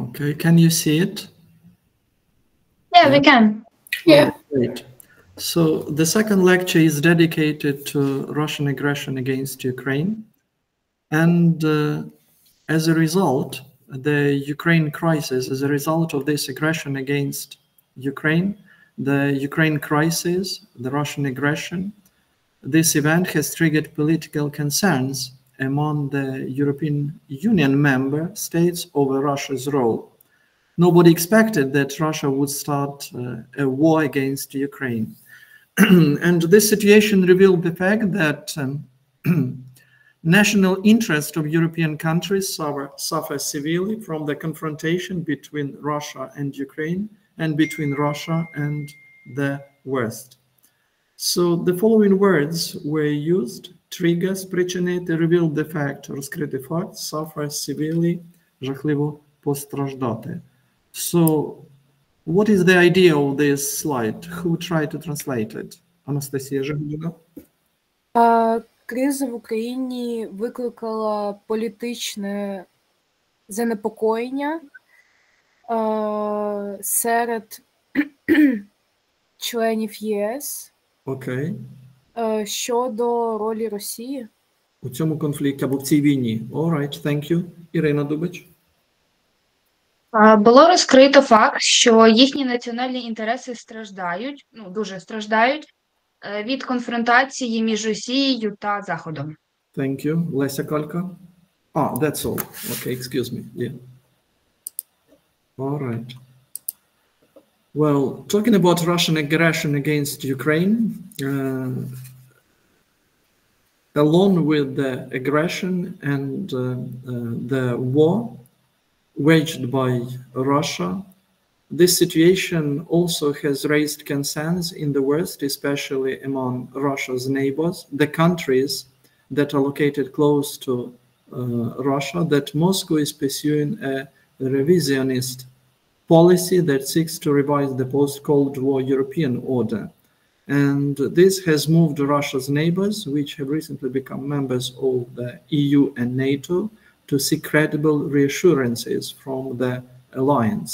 Okay, can you see it? Yeah, we can. Yeah. Great. So the second lecture is dedicated to Russian aggression against Ukraine. And as a result, the Ukraine crisis, as a result of this aggression against Ukraine, the Ukraine crisis, the Russian aggression, this event has triggered political concerns among the European Union member states over Russia's role. Nobody expected that Russia would start a war against Ukraine. And this situation revealed the fact that national interest of European countries suffer severely from the confrontation between Russia and Ukraine and between Russia and the West. So the following words were used: trigger, спричинити, reveal the fact, розкрити факт, suffer severely, жахливо постраждати. So what is the idea of this slide? Who tried to translate it? Анастасія Жигуліна. Криза в Україні викликала політичне занепокоєння серед членів ЄС Окей. щодо ролі Росії У цьому конфлікті або в цій війні. All right, thank you. Ірина Дубич. Було розкрито факт, що їхні національні інтереси страждають, дуже страждають від конфронтації між Росією та Заходом. Thank you. Леся Калька. That's all. Okay, excuse me. Yeah. All right. Well, talking about Russian aggression against Ukraine, along with the aggression and the war waged by Russia, this situation also has raised concerns in the West, especially among Russia's neighbors, the countries that are located close to Russia, that Moscow is pursuing a revisionist policy that seeks to revise the post-Cold War European order. And this has moved Russia's neighbors, which have recently become members of the EU and NATO, to seek credible reassurances from the alliance.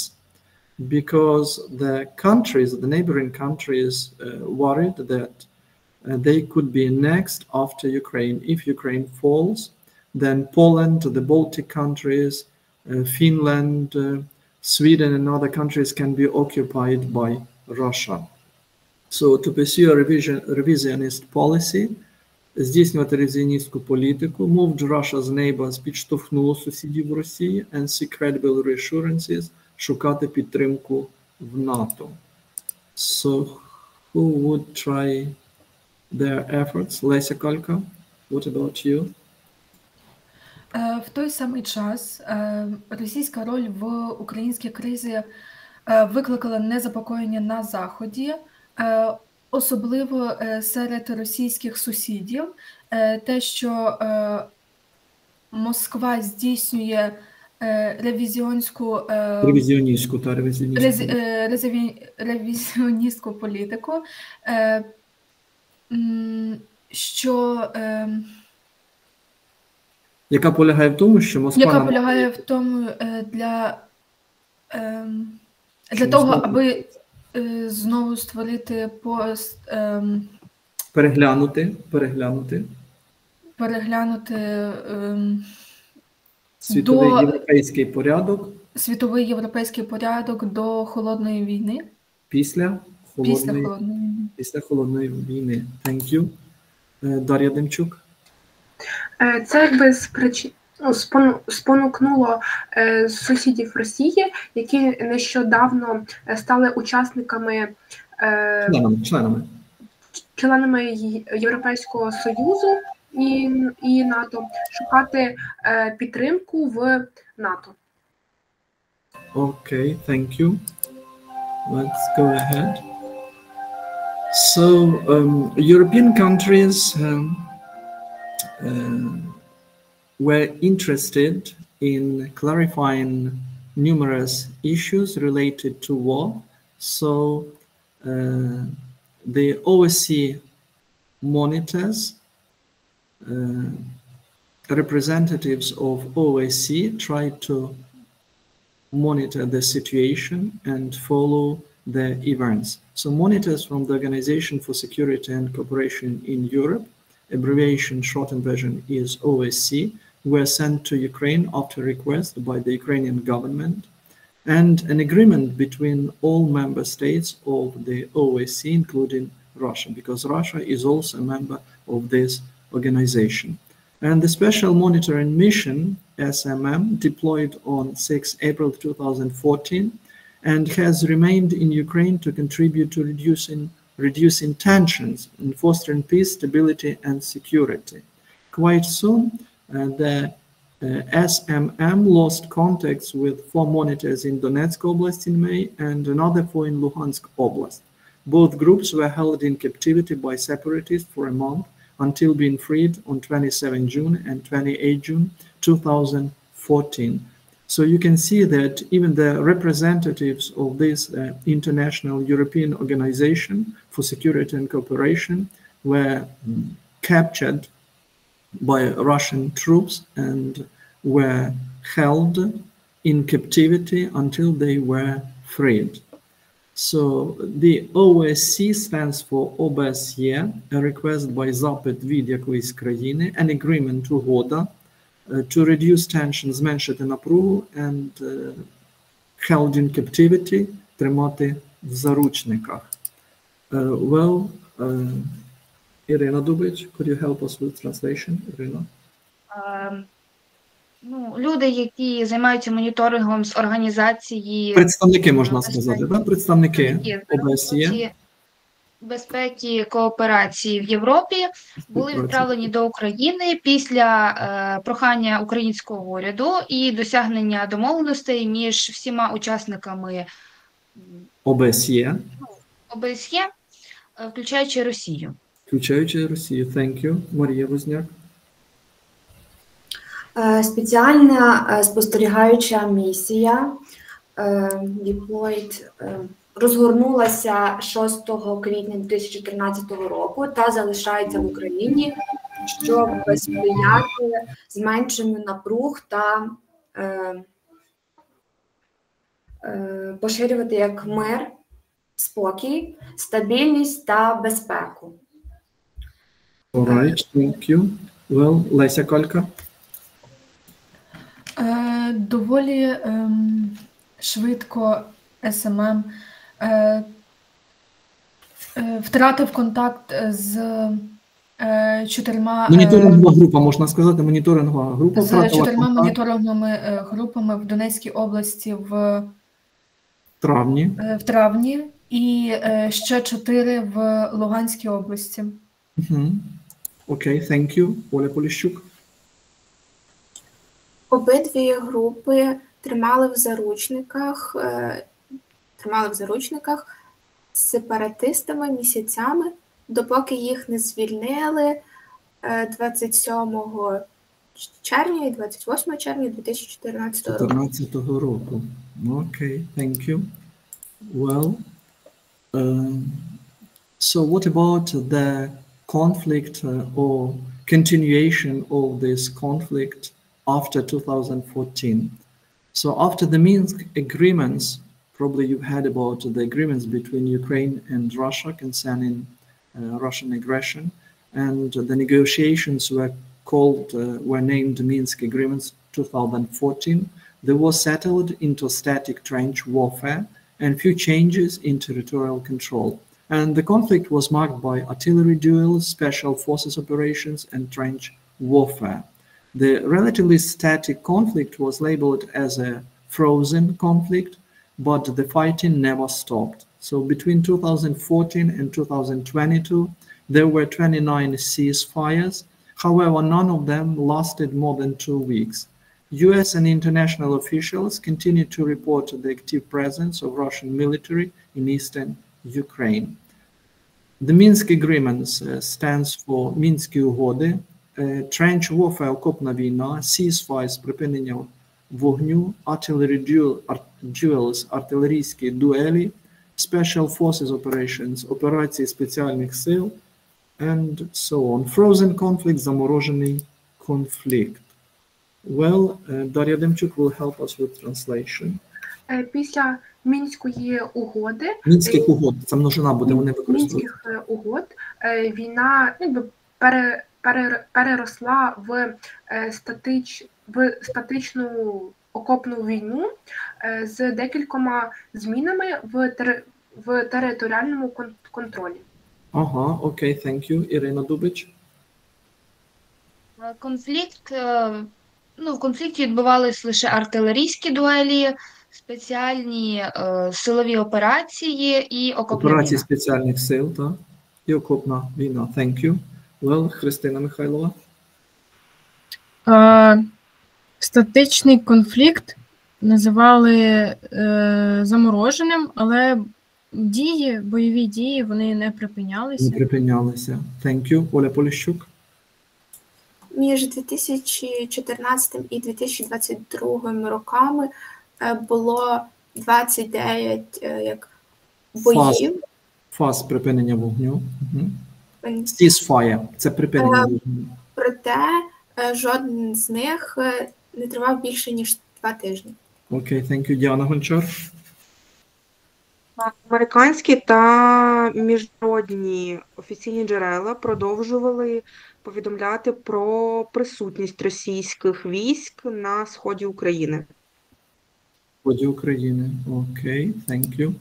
Because the countries, the neighboring countries, worried that they could be next after Ukraine. If Ukraine falls, then Poland, the Baltic countries, Finland, Sweden and other countries can be occupied by Russia. So to pursue a revisionist policy, здійснювати ревізіоністську політику, moved Russia's neighbors, підштовхнуло сусідів Росії, and seek credible reassurances, шукати підтримку в НАТО. So who would try their efforts? Леся Калька, what about you? В той самий час російська роль в українській кризі викликала незапокоєння на Заході, особливо серед російських сусідів. Те, що Москва здійснює ревізіоністську політику, що яка полягає в тому, що Москва для того, аби знову створити переглянути світовий європейський порядок до холодної війни. Після холодної війни. Thank you. Дар'я Демчук. Це якби спонукнуло сусідів Росії, які нещодавно стали учасниками членами Європейського Союзу і НАТО, шукати підтримку в НАТО. Okay, thank you. Let's go ahead. So, European countries were interested in clarifying numerous issues related to war. So, the OSCE monitors, representatives of OSCE tried to monitor the situation and follow the events. So monitors from the Organization for Security and Cooperation in Europe, abbreviation shortened version is OSCE, were sent to Ukraine after request by the Ukrainian government, and an agreement between all member states of the OSCE, including Russia, because Russia is also a member of this organization. And the Special Monitoring Mission, SMM, deployed on 6 April 2014 and has remained in Ukraine to contribute to reducing tensions and fostering peace, stability, and security. Quite soon, the SMM lost contacts with 4 monitors in Donetsk Oblast in May and another 4 in Luhansk Oblast. Both groups were held in captivity by separatists for a month until being freed on 27 June and 28 June 2014. So you can see that even the representatives of this international European organization for security and cooperation were captured by Russian troops and were held in captivity until they were freed. So the OSCE stands for ОБСЄ, a request by запит від якоїсь країни, an agreement, угода, to reduce tension, зменшити напругу, and held in captivity, тримати в заручниках. Ірина Дубич, could you help us with translation, Ірина? Люди, які займаються моніторингом з організації... Представники, можна сказати, да? Представники ОБСЄ. Безпеки кооперації в Європі були відправлені до України після прохання українського уряду і досягнення домовленостей між всіма учасниками ОБСЄ, включаючи Росію. Включаючи Росію. Thank you. Марія Возняк. Спеціальна спостерігаюча місія deployed розгорнулася 6 квітня 2014 року та залишається в Україні, щоб сприяти зменшенню напруг та поширювати як мир, спокій, стабільність та безпеку. All right, thank you. Well, Леся Колька. Доволі швидко СММ втратив контакт з 4 моніторингова група, можна сказати, моніторингова група з 4 моніторинговими групами в Донецькій області в травні і ще 4 в Луганській області. Окей, thank you. Оля Поліщук. Обидві групи тримали в заручниках з сепаратистами місяцями, допоки їх не звільнили 27 червня і 28 червня 2014 року. Окей, thank you. Well, so what about the conflict or continuation of this conflict after 2014? So after the Minsk agreements, probably you've heard about the agreements between Ukraine and Russia concerning Russian aggression, and the negotiations were named Minsk Agreements 2014. They were settled into static trench warfare and few changes in territorial control. And the conflict was marked by artillery duels, special forces operations, and trench warfare. The relatively static conflict was labeled as a frozen conflict, but the fighting never stopped. So between 2014 and 2022, there were 29 ceasefires. However, none of them lasted more than 2 weeks. US and international officials continued to report the active presence of Russian military in eastern Ukraine. The Minsk Agreements stands for Мінські угоди, trench warfare, окопна війна, ceasefires, припинення вогню, artillery duels, артилерійські дуелі, special forces operations, операції спеціальних сил, and so on. Frozen conflict, заморожений конфлікт. Well, Daria Demchuk will help us with translation. Після Мінської угоди, Мінських угод, це множина буде, вони використовують. Мінських угод, війна переросла в статичну окопну війну з декількома змінами в територіальному контролі. Ага, окей, thank you. Ірина Дубич. В конфлікті відбувались лише артилерійські дуелі, спеціальні силові операції і окопна Операції війна. спеціальних сил, так? І окопна війна. Thank you. Well, Христина Михайлова. Статичний конфлікт називали замороженим, але бойові дії, вони не припинялися. Не припинялися. Thank you. Оля Поліщук. Між 2014 і 2022 роками було 29 боїв. Фаз припинення вогню. Ceasefire – це припинення вогню. Проте жоден з них не тривав більше, ніж 2 тижні. Окей, thank you. Діана Гончар. Американські та міжнародні офіційні джерела продовжували повідомляти про присутність російських військ на сході України. Сході України. Окей, thank you.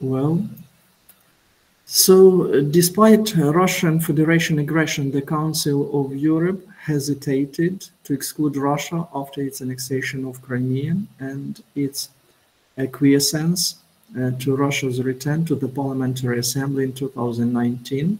Well, so despite Russian Federation aggression, the Council of Europe hesitated to exclude Russia after its annexation of Crimea and its acquiescence to Russia's return to the Parliamentary Assembly in 2019,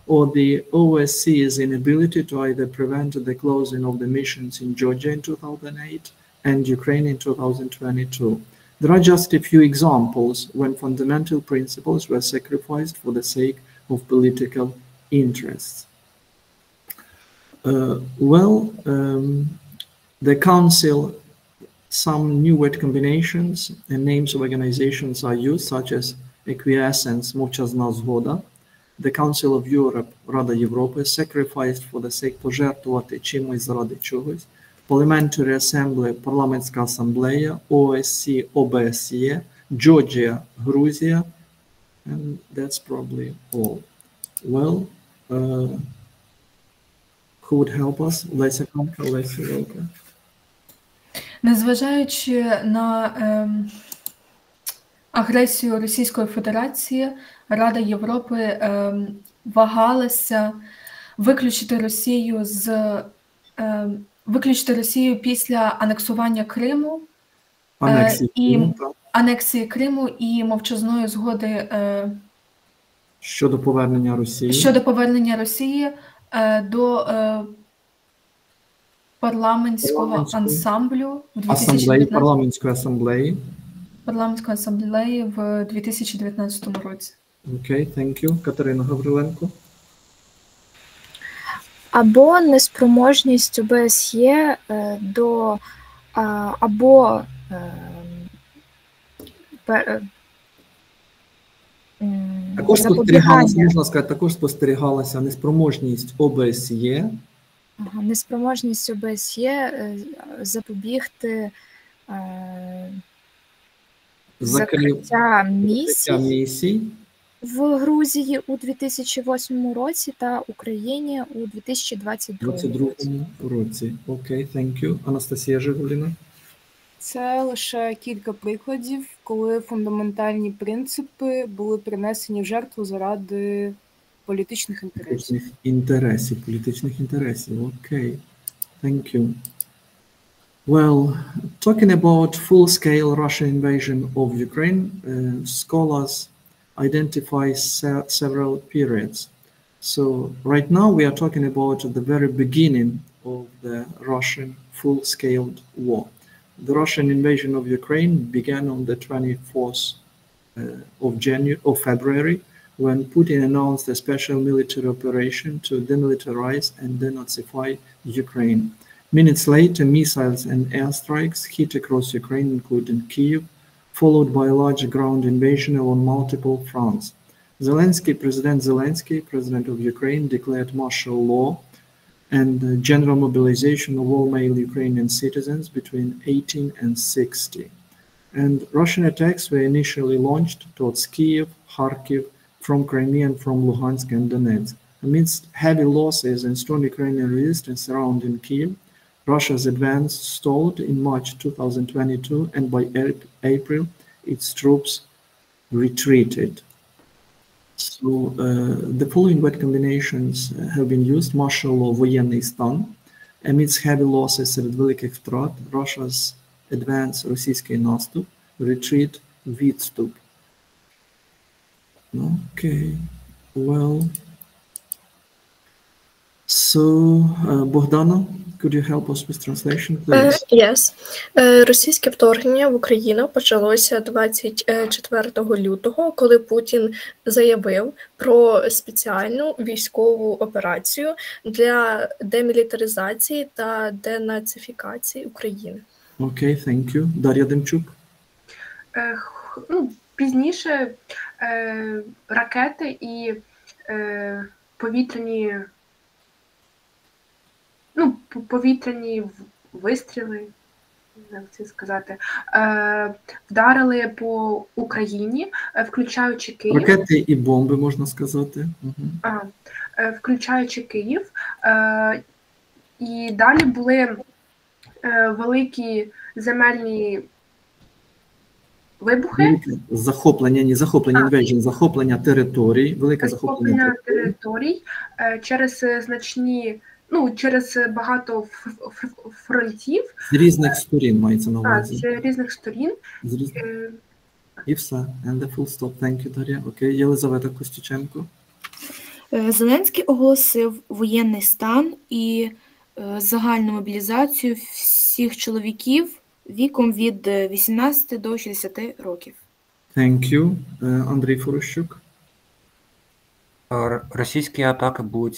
or the OSCE's inability to either prevent the closing of the missions in Georgia in 2008 and Ukraine in 2022. There are just a few examples when fundamental principles were sacrificed for the sake of political interests. The Council, some new word combinations and names of organizations are used, such as acquiescence, мовчазна згода. The Council of Europe, Рада Європи, sacrificed for the sake, пожертвувати чимось заради чогось. Parliamentary Assembly, парламентська асамблея, OSCE, ОБСЄ, Georgia, Грузія, and that's probably all. Well, who would help us? Леся Камка, Леся Велика. Незважаючи на агресію Російської Федерації, Рада Європи вагалася виключити Росію після анексування Криму, анексії Криму і мовчазної згоди щодо повернення Росії до парламентського ансамблю парламентської асамблеї в 2019 році. Окей, thank you. Катерина Гавриленко. Або неспроможність ОБСЄ до також спостерігалася, можна сказати, також спостерігалася неспроможність ОБСЄ. Неспроможність ОБСЄ запобігти закриття місій в Грузії у 2008 році та Україні у 2022 році. Окей, thank you. Анастасія Жигуліна. Це лише кілька прикладів, коли фундаментальні принципи були принесені в жертву заради політичних інтересів. Політичних інтересів. Окей. Thank you. Well, talking about full-scale Russian invasion of Ukraine, scholars identify several periods. So right now we are talking about the very beginning of the Russian full-scale war. The Russian invasion of Ukraine began on the 24th of February, when Putin announced a special military operation to demilitarize and denazify Ukraine. Minutes later, missiles and airstrikes hit across Ukraine, including Kyiv, followed by a large ground invasion along multiple fronts. President Zelensky, president of Ukraine, declared martial law and general mobilization of all male Ukrainian citizens between 18 and 60. And Russian attacks were initially launched towards Kiev, Kharkiv, from Crimea and from Luhansk and Donetsk. Amidst heavy losses and strong Ukrainian resistance surrounding Kiev, Russia's advance stalled in March 2022, and by April, its troops retreated. So the following word combinations have been used: martial law, воєнний стан. Amidst heavy losses серед великих втрат, Russia's advance, російський наступ, retreat, відступ. Okay, well, so Богдана, could you help us with translation, please? Yes. Російське вторгнення в Україну почалося 24 лютого, коли Путін заявив про спеціальну військову операцію для демілітаризації та денацифікації України. Okay, thank you. Дар'я Демчук. Пізніше ракети і повітряні вистріли, як це сказати, вдарили по Україні, включаючи Київ. Ракети і бомби, можна сказати. Включаючи Київ. І далі були великі земельні вибухи. Захоплення територій, велике захоплення територій через через багато фронтів. З різних сторін мається на увазі. З різних сторін. І все. And the full stop. Thank you, Дар'я. Окей, Єлизавета Костюченко. Зеленський оголосив воєнний стан і загальну мобілізацію всіх чоловіків віком від 18 до 60 років. Thank you. Андрій Форощук. Російські атаки були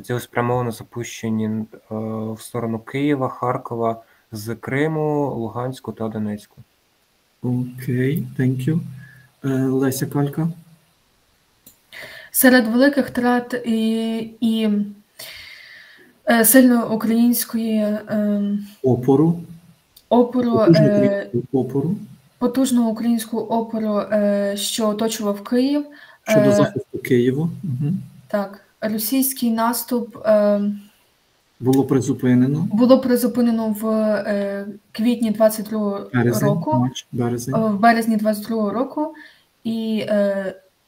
цілеспрямовано запущені в сторону Києва, Харкова, з Криму, Луганську та Донецьку. Окей, thank you. Леся Калька. Серед великих втрат і сильно української потужного українського опору, що оточував Київ. Щодо захисту Києва. Так, російський наступ було призупинено в квітні 22 року, в березні 22 року, і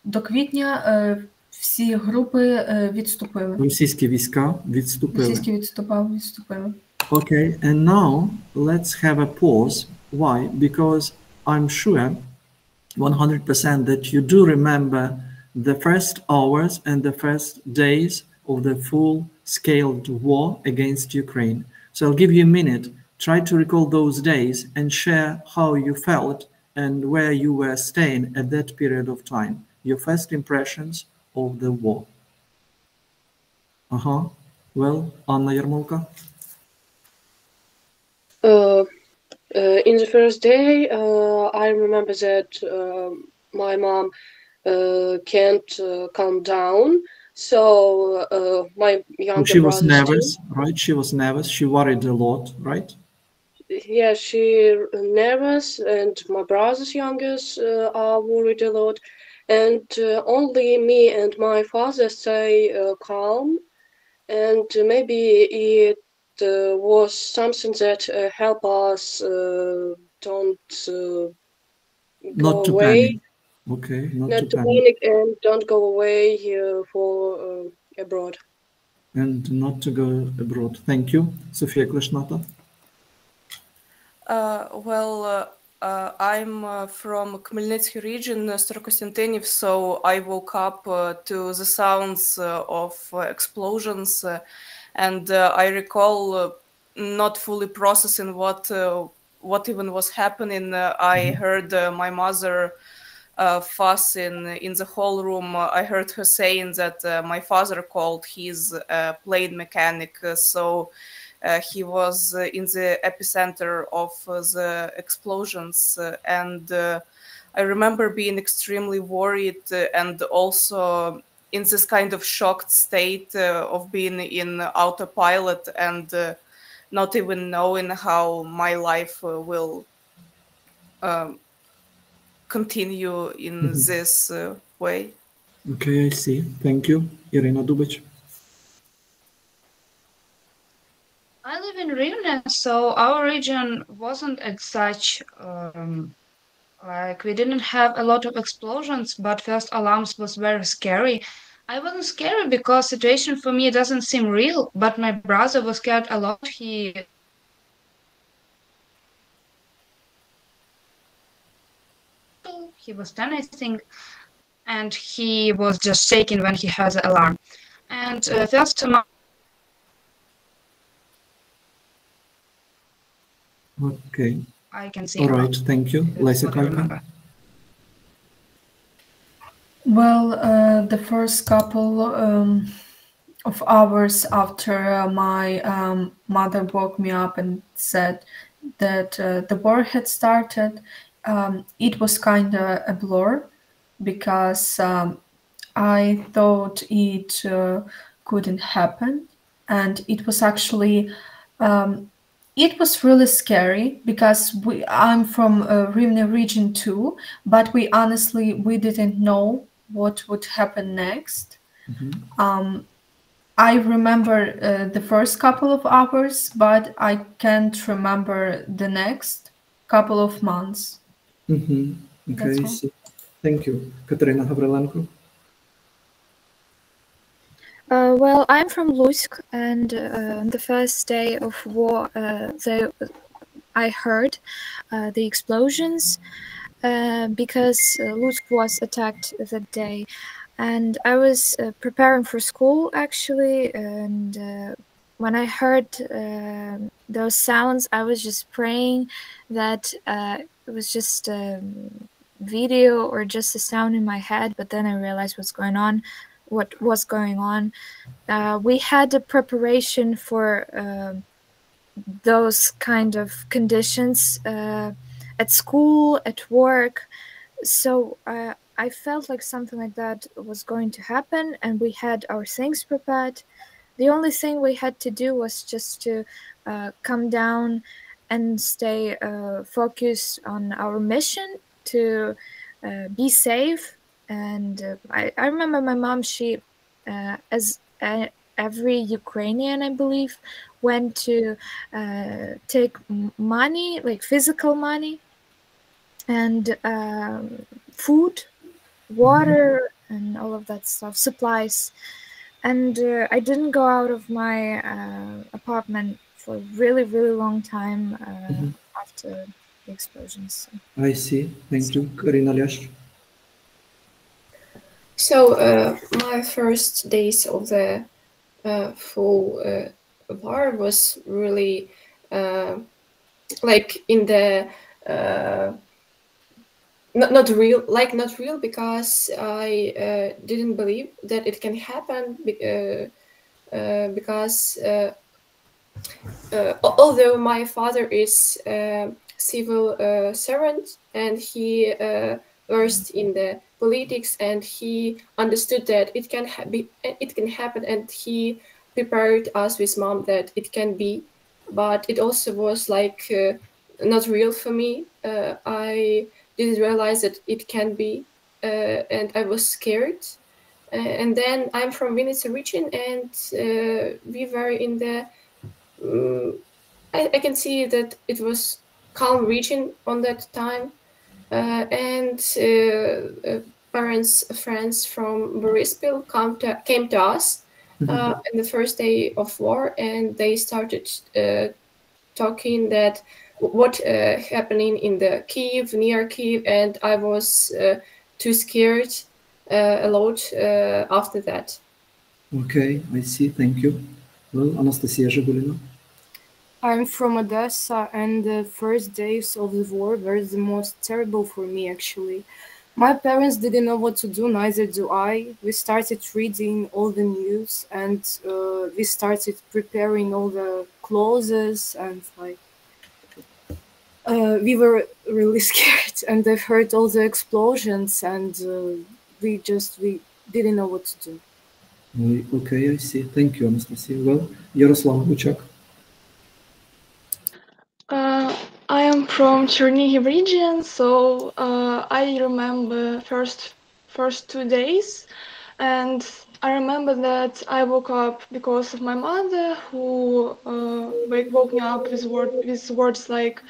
до квітня всі групи відступили. Російські війська відступили. відступили. Okay, and now let's have a pause. Why? Because I'm sure 100% that you do remember the first hours and the first days of the full-scaled war against Ukraine. So I'll give you a minute. Try to recall those days and share how you felt and where you were staying at that period of time. Your first impressions of the war. Well, Anna Yarmolka. In the first day, I remember that my mom can't calm down. So my younger she was brother nervous, right? She was nervous. She worried a lot, right? Yeah, she nervous, and my brothers youngest are worried a lot. And only me and my father stay calm, and maybe it was something that help us don't go away. Panic. Okay, not to panic and don't go away for abroad. And not to go abroad. Thank you. Sofia Kleshnata. I'm from Khmelnytsky region, Starokostyantyniv, so I woke up to the sounds of explosions, and I recall not fully processing what even was happening. I heard my mother fussing in the whole room. I heard her saying that my father called his plane mechanic, so he was in the epicenter of the explosions, and I remember being extremely worried and also in this kind of shocked state of being in autopilot and not even knowing how my life will continue in this way. Okay, I see. Thank you. Irina Dubic. I live in Rivne, so our region wasn't as such, like we didn't have a lot of explosions, but first alarms was very scary. I wasn't scary because situation for me doesn't seem real, but my brother was scared a lot. He was 10, I think, and he was just shaking when he heard the alarm. And first Okay. I can see. All right, thank you. Lisa Kalka. Well, the first couple of hours after my mother woke me up and said that the war had started, it was kind of a blur because I thought it couldn't happen, and it was actually it was really scary because I'm from Rivne region too, but we didn't know what would happen next. I remember the first couple of hours, but I can't remember the next couple of months. Okay, I see. Thank you. Katerina Gavrilenko. Well, I'm from Lutsk, and on the first day of war, I heard the explosions because Lutsk was attacked that day. And I was preparing for school, actually, and when I heard those sounds, I was just praying that it was just a video or just a sound in my head, but then I realized what was going on. We had a preparation for those kind of conditions at school, at work. So I felt like something like that was going to happen, and we had our things prepared. The only thing we had to do was just to come down and stay focused on our mission to be safe. And I remember my mom, she, as every Ukrainian, I believe, went to take money, like physical money, and food, water, and all of that stuff, supplies. And I didn't go out of my apartment for a really, really long time after the explosions. I see. Thank you. Karina Lyash. So my first days of the full war was really like in the not real because I didn't believe that it can happen because although my father is a civil servant and he versed in the politics and he understood that it can happen, and he prepared us with mom that it can be, but it also was like not real for me. I didn't realize that it can be, and I was scared. And then I'm from Vinnytsia region, and we were in the I can see that it was calm region on that time, and friends from Borispil came to us in the first day of war, and they started talking that what happening in the Kiev, near Kiev, and I was too scared a lot after that. Okay, I see. Thank you. Well, Anastasia Zhigulina. I'm from Odessa, and the first days of the war were the most terrible for me, actually. My parents didn't know what to do, neither do I. We started reading all the news, and we started preparing all the clothes, and like we were really scared, and I've heard all the explosions, and we didn't know what to do. Okay, I see. Thank you, Anastasia. Well, Yaroslav Buchak. I am from Chernihiv region, so I remember first 2 days, and I remember that I woke up because of my mother, who woke me up with words like,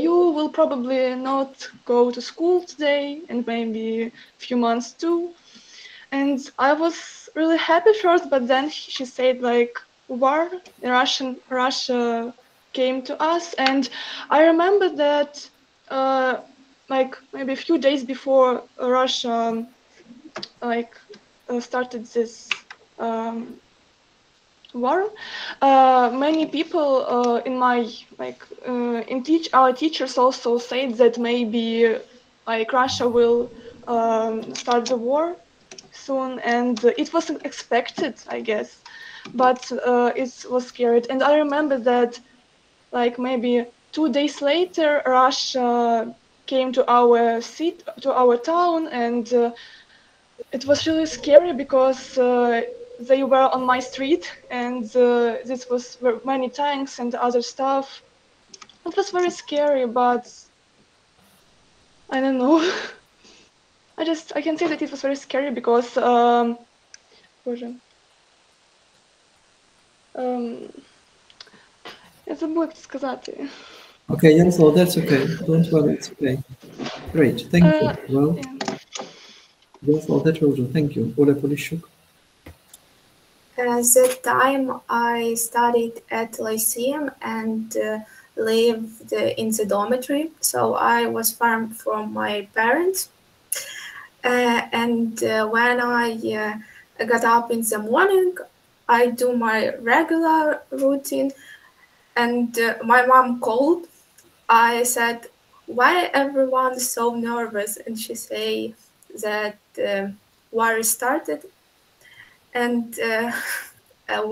"You will probably not go to school today, and maybe a few months too." And I was really happy first, but then she said like, war in Russia came to us, and I remember that like maybe a few days before Russia started this war, many people in my our teachers also said that maybe like Russia will start the war soon, and it wasn't expected, I guess, but it was scary. And I remember that like maybe 2 days later, Russia came to our city, to our town, and it was really scary because they were on my street, and this was many tanks and other stuff. It was very scary, but I don't know. I can say that it was very scary because я забула як сказати. Okay, Yaroslav, that's okay. Don't worry, it's okay. Great, thank you. Well, Yaroslav, that will do. Thank you. Oля Polishuk. That time I studied at Lyceum and lived in the dormitory, so I was far from my parents. And when I got up in the morning, I do my regular routine, and my mom called. I said, "Why everyone so nervous?" And she say that war started. And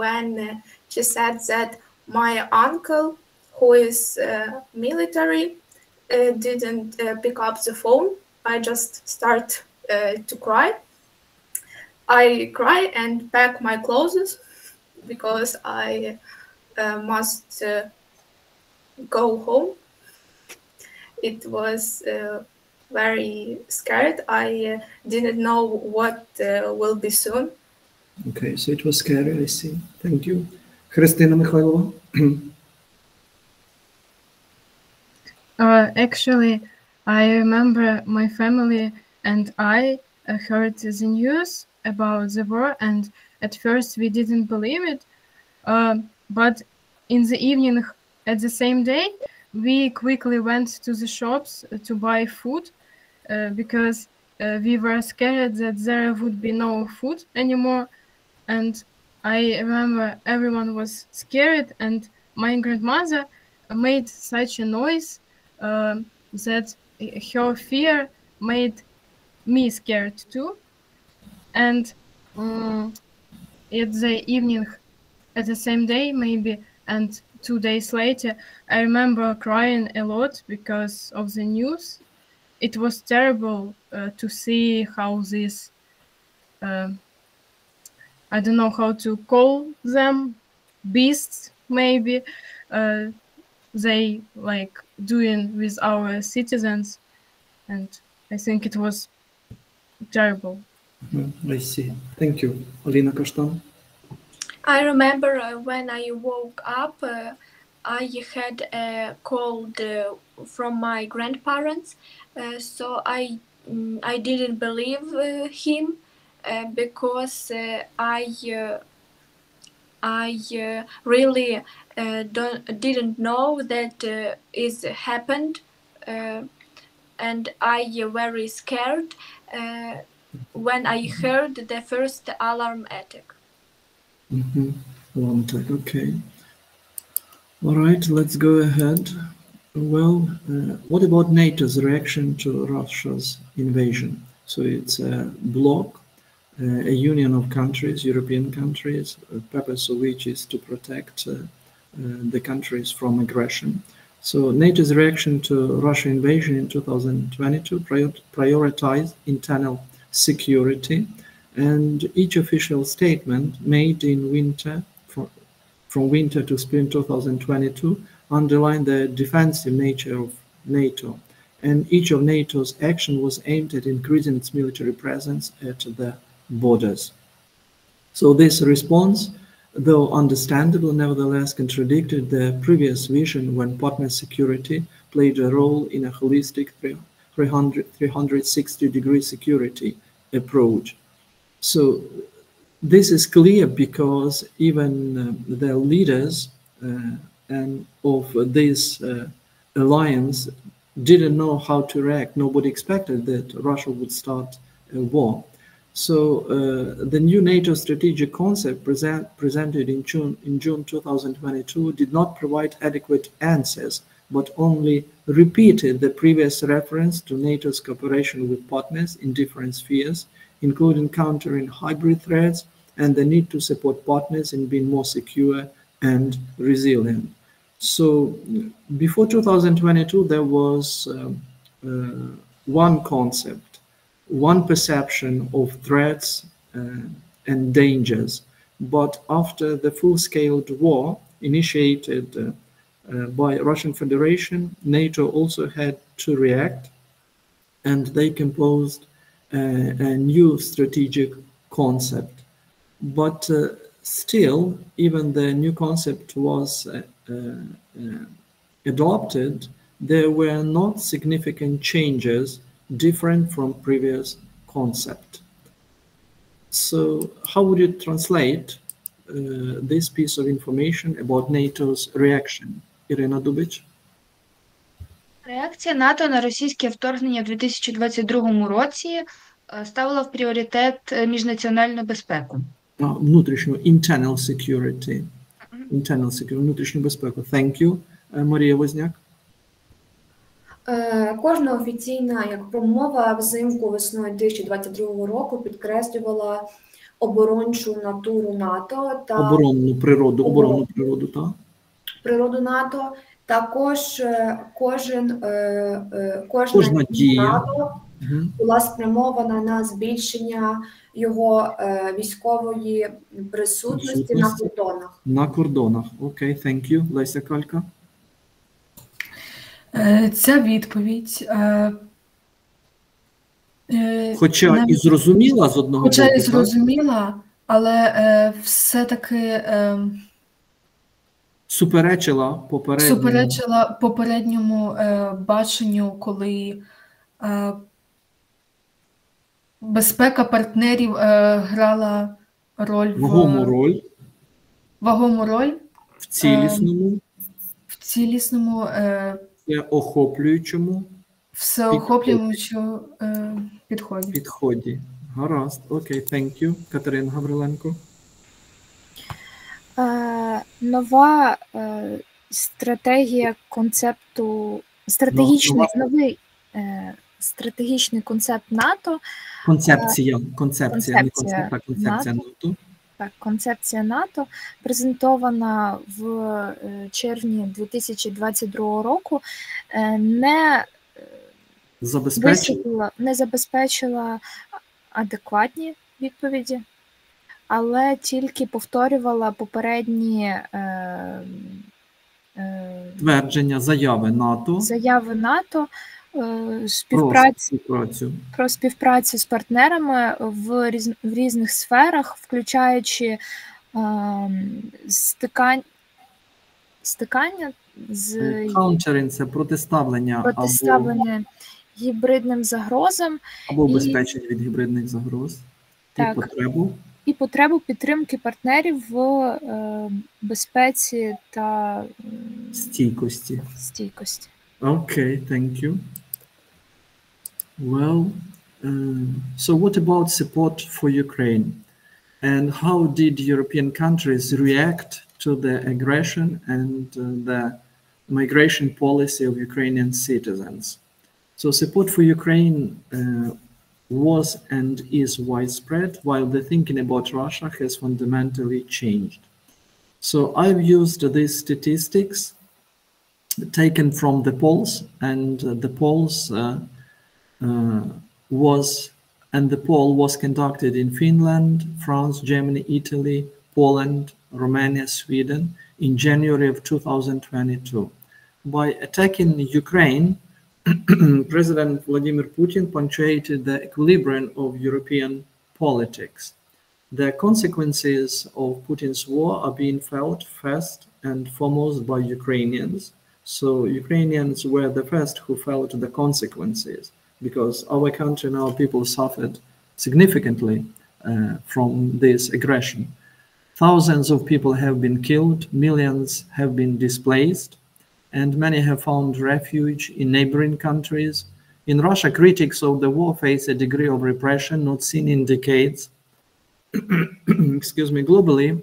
when she said that my uncle, who is military, didn't pick up the phone, I just start to cry. I cry and pack my clothes because I must go home. It was very scared. I didn't know what will be soon. Okay, so it was scary, I see. Thank you. Христина Михайлова. Actually, I remember my family and I heard the news about the war, and at first we didn't believe it. But in the evening, at the same day, we quickly went to the shops to buy food because we were scared that there would be no food anymore. And I remember everyone was scared, and my grandmother made such a noise that her fear made me scared too. And at the evening, at the same day maybe, and 2 days later, I remember crying a lot because of the news. It was terrible to see how this I don't know how to call them, beasts maybe, they like doing with our citizens, and I think it was terrible. I see. Thank you. Alina Kashtan. I remember when I woke up, I had a cold from my grandparents, so I didn't believe him. Because I really didn't know that it happened, and I very scared when I heard the first alarm attack. Alarm attack, okay. All right, let's go ahead. Well, what about NATO's reaction to Russia's invasion? So it's a bloc, a union of countries, European countries, the purpose of which is to protect the countries from aggression. So NATO's reaction to Russia invasion in 2022 prioritized internal security, and each official statement made in from winter to spring 2022 underlined the defensive nature of NATO, and each of NATO's action was aimed at increasing its military presence at the borders. So this response, though understandable, nevertheless contradicted the previous vision when partner security played a role in a holistic 360-degree security approach. So this is clear because even the leaders and of this alliance didn't know how to react. Nobody expected that Russia would start a war. So the new NATO strategic concept presented in June 2022 did not provide adequate answers, but only repeated the previous reference to NATO's cooperation with partners in different spheres, including countering hybrid threats and the need to support partners in being more secure and resilient. So before 2022, there was one concept, one perception of threats and dangers. But after the full-scale war initiated by Russian Federation, NATO also had to react, and they composed a new strategic concept. But still, even the new concept was adopted, there were not significant changes different from previous concept. So how would you translate this piece of information about NATO's reaction? Ірина Дубич? Реакція НАТО на російське вторгнення в 2022 році ставила в пріоритет міжнаціональну безпеку. Внутрішню, internal security. Внутрішню безпеку. Thank you. Марія Возняк. Кожна офіційна промова взимку весною 2022 року підкреслювала оборончу натуру НАТО та оборонну природу, так? Природу НАТО. Також кожна дія НАТО була спрямована на збільшення його військової присутності на кордонах. На кордонах. Окей, thank you. Леся Калька. Ця відповідь, хоча і зрозуміла з одного боку, і зрозуміла, але все-таки суперечила попередньому баченню, коли безпека партнерів грала вагому роль в цілісному всеохоплюючому підході. Гаразд. Окей, thank you. Катерина Гавриленко. Нова стратегія концепту, новий стратегічний концепт НАТО. Концепція НАТО. Так, концепція НАТО, презентована в червні 2022 року, не забезпечила адекватні відповіді, але тільки повторювала попередні твердження, заяви НАТО про співпрацю з партнерами в різних сферах, включаючи стикання з протиставлення гібридним загрозам або убезпечення від гібридних загроз, і потребу підтримки партнерів в безпеці та стійкості. Okay, thank you. Well, so what about support for Ukraine? And how did European countries react to the aggression and the migration policy of Ukrainian citizens? So support for Ukraine was and is widespread, while the thinking about Russia has fundamentally changed. So I've used these statistics taken from the polls, and the poll was conducted in Finland, France, Germany, Italy, Poland, Romania, Sweden in January of 2022. By attacking Ukraine, President Vladimir Putin punctuated the equilibrium of European politics. The consequences of Putin's war are being felt first and foremost by Ukrainians. So Ukrainians were the first who felt the consequences, because our country and our people suffered significantly from this aggression. Thousands of people have been killed, millions have been displaced, and many have found refuge in neighboring countries. In Russia, critics of the war face a degree of repression not seen in decades. Excuse me, globally,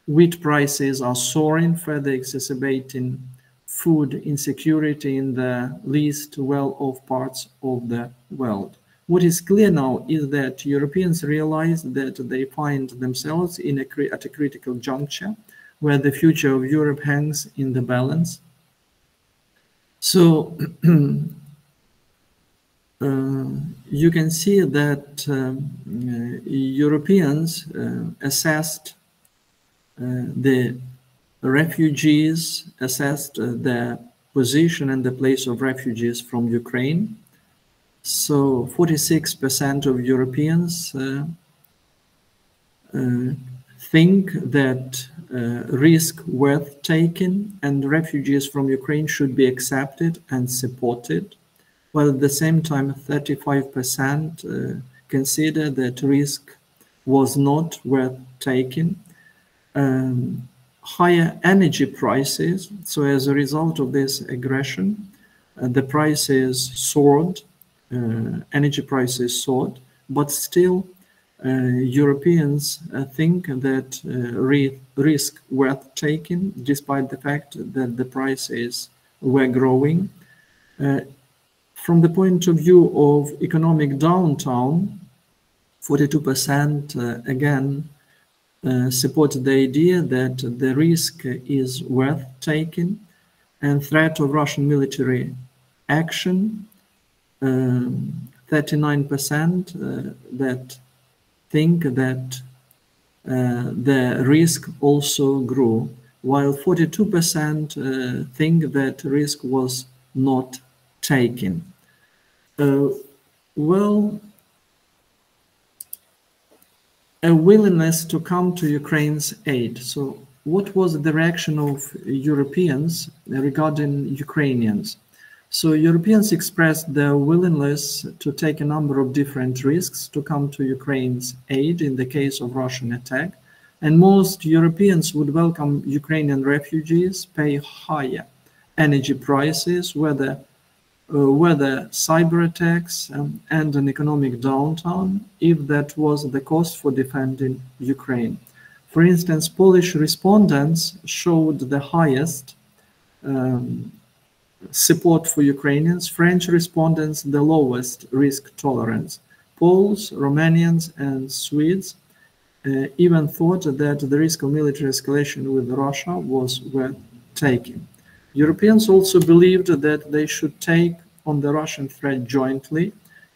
wheat prices are soaring, further exacerbating food insecurity in the least well-off parts of the world. What is clear now is that Europeans realize that they find themselves at a critical juncture where the future of Europe hangs in the balance. So you can see that Europeans assessed the refugees, assessed the position and the place of refugees from Ukraine. So 46% of Europeans think that risk worth taking and refugees from Ukraine should be accepted and supported, while at the same time 35% consider that risk was not worth taking. Higher energy prices, so as a result of this aggression, the prices soared, energy prices soared, but still Europeans think that risk worth taking, despite the fact that the prices were growing. From the point of view of economic downturn, 42% again support the idea that the risk is worth taking, and threat of Russian military action, 39% that think that the risk also grew, while 42% think that risk was not taken. Well, a willingness to come to Ukraine's aid. So what was the reaction of Europeans regarding Ukrainians? So Europeans expressed their willingness to take a number of different risks to come to Ukraine's aid in the case of Russian attack. And most Europeans would welcome Ukrainian refugees, pay higher energy prices, whether cyber attacks and an economic downturn, if that was the cost for defending Ukraine. For instance, Polish respondents showed the highest support for Ukrainians, French respondents the lowest risk tolerance. Poles, Romanians, and Swedes even thought that the risk of military escalation with Russia was worth taking. Europeans also believed that they should take on the Russian threat jointly.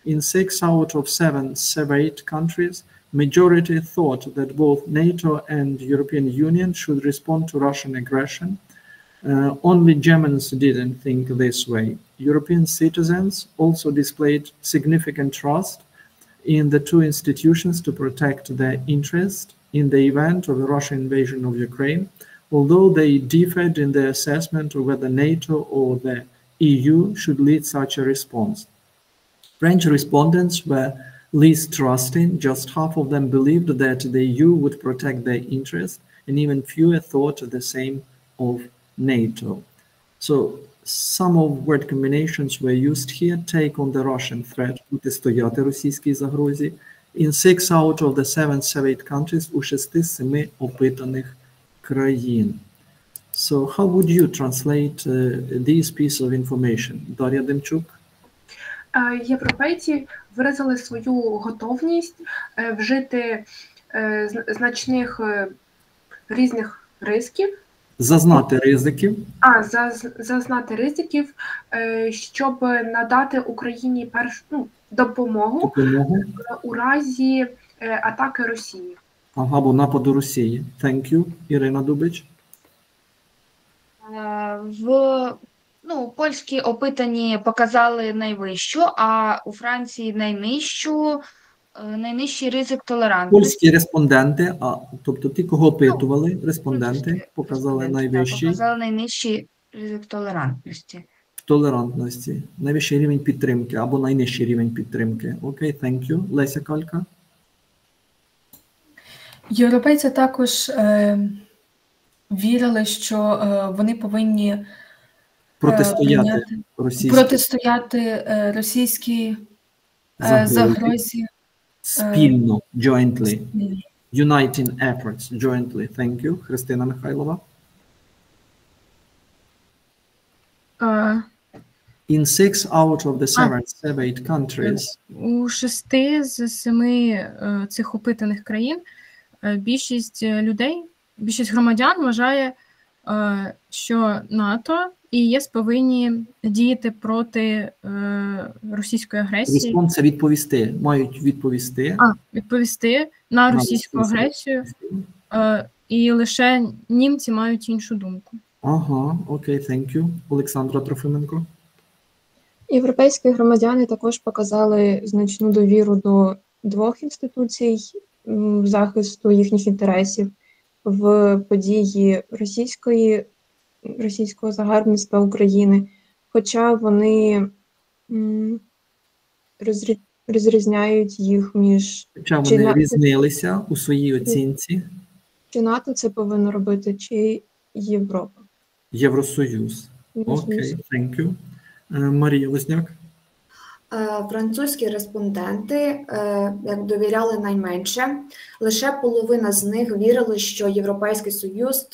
In 6 out of 7 surveyed countries, majority thought that both NATO and European Union should respond to Russian aggression. Only Germans didn't think this way. European citizens also displayed significant trust in the two institutions to protect their interest in the event of a Russian invasion of Ukraine, although they differed in their assessment of whether NATO or the EU should lead such a response. French respondents were least trusting. Just half of them believed that the EU would protect their interest, and even fewer thought the same of NATO. So some of word combinations were used here: take on the Russian threat, протистояти російській загрозі. In 6 out of the 7 surveyed countries, у 6-7 опитаних країн. So how would you translate this piece of information? Дар'я Демчук? Європейці виразили свою готовність вжити значних різних ризиків. Зазнати ризиків. Зазнати ризиків, щоб надати Україні першу допомогу у разі атаки Росії. Або нападу Росії. Thank you. Ірина Дубич. Ну, польські опитані показали найвищу, а у Франції найнижчий ризик толерантності. Польські респонденти, тобто ті, кого опитували, респонденти, показали найвищий. Показали найнижчий ризик толерантності. Толерантності, найвищий рівень підтримки або найнижчий рівень підтримки. Окей, thank you. Леся Калька. Європейці також вірили, що вони повинні протистояти російській загрозі спільно, jointly. Uniting efforts, jointly. Thank you. Христина Михайлова. In 6 out of the 7 surveyed countries. У 6 з 7 цих опитаних країн більшість громадян вважає, що НАТО і ЄС повинні діяти проти російської агресії. Респонс – це відповісти. Мають відповісти. Відповісти на російську агресію. І лише німці мають іншу думку. Ага, окей, thank you. Олександра Трофименко. Європейські громадяни також показали значну довіру до двох інституцій захисту їхніх інтересів в події російського загарбництва України, хоча вони розрізняють їх між... Хоча вони різнилися у своїй оцінці. Чи НАТО це повинно робити, чи Європа? Євросоюз. Окей, thank you. Марія Возняк. Французькі респонденти довіряли найменше. Лише половина з них вірили, що Європейський Союз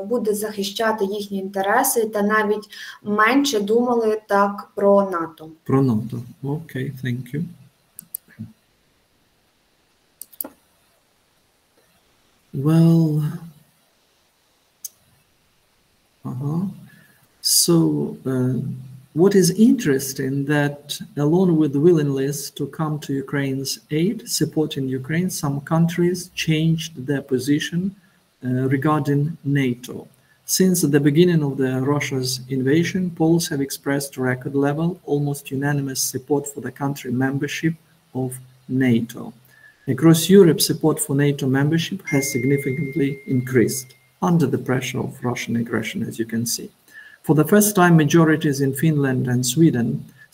буде захищати їхні інтереси, та навіть менше думали так про НАТО. Про НАТО. Окей, thank you. Well, so what is interesting that along with the willingness to come to Ukraine's aid, supporting Ukraine, some countries changed their position regarding NATO. Since the beginning of Russia's invasion, Poles have expressed record level, almost unanimous support for the country membership of NATO. Across Europe, support for NATO membership has significantly increased under the pressure of Russian aggression, as you can see. For the first time, majorities in Finland and Sweden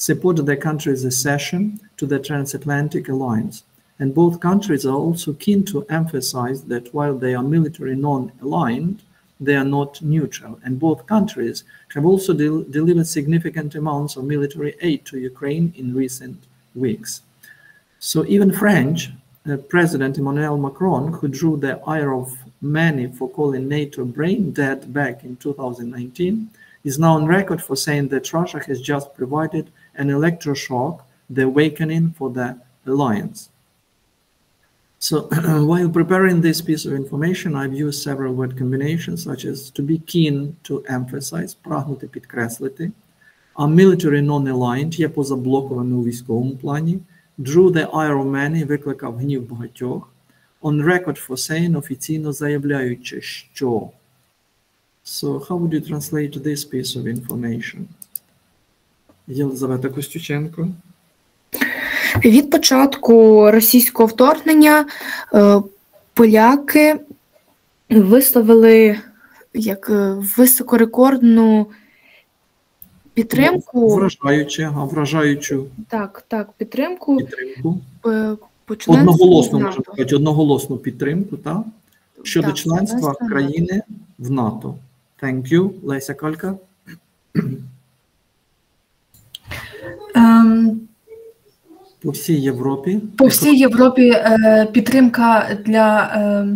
supported their country's accession to the transatlantic alliance. And both countries are also keen to emphasize that while they are military non-aligned, they are not neutral. And both countries have also delivered significant amounts of military aid to Ukraine in recent weeks. So even French President Emmanuel Macron, who drew the ire of many for calling NATO brain dead back in 2019, is now on record for saying that Russia has just provided an electroshock, the awakening for the alliance. So while preparing this piece of information, I've used several word combinations, such as to be keen to emphasize, прагнути підкреслити, are military non-aligned, є позаблоковими у військовому плані, drew the ire of many, викликав гнів багатьох, on record for saying, офіційно заявляючи, що. So how would you translate this piece of information? Єлизавета Костюченко. Від початку російського вторгнення поляки висловили високорекордну підтримку. Вражаючу. Так, підтримку. Одноголосно, можна сказати, одноголосну підтримку, так? Щодо членства країни в НАТО. Thank you. Леся Калька. По всій Європі. По всій Європі підтримка для